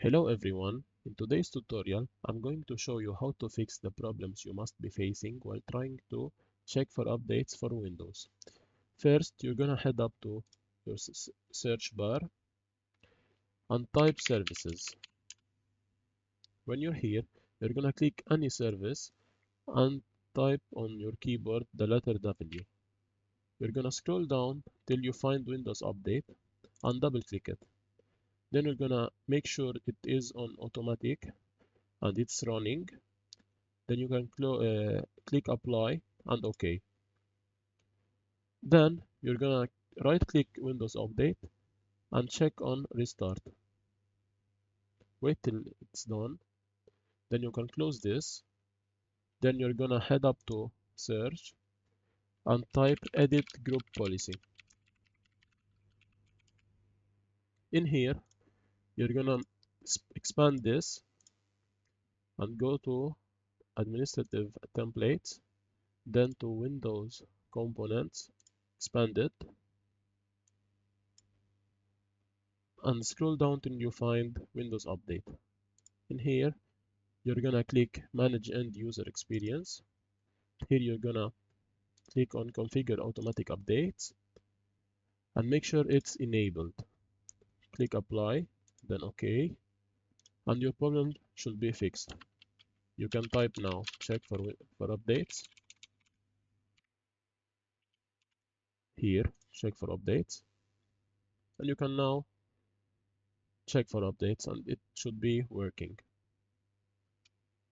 Hello everyone, in today's tutorial I'm going to show you how to fix the problems you must be facing while trying to check for updates for Windows. First, you're gonna head up to your search bar and type services. When you're here, you're gonna click any service and type on your keyboard the letter W. You're gonna scroll down till you find Windows Update and double click it. Then you're gonna make sure it is on automatic and it's running. Then you can click apply and OK. Then you're gonna right click Windows Update and check on restart. Wait till it's done. Then you can close this. Then you're gonna head up to search and type edit group policy. In here, you're gonna expand this and go to administrative templates, then to Windows components, expand it, and scroll down till you find Windows Update. In here, you're gonna click Manage End User Experience. Here you're gonna click on Configure Automatic Updates and make sure it's enabled. Click Apply, then OK, and your problem should be fixed. You can type now, check for updates. Here, check for updates. And you can now check for updates and it should be working.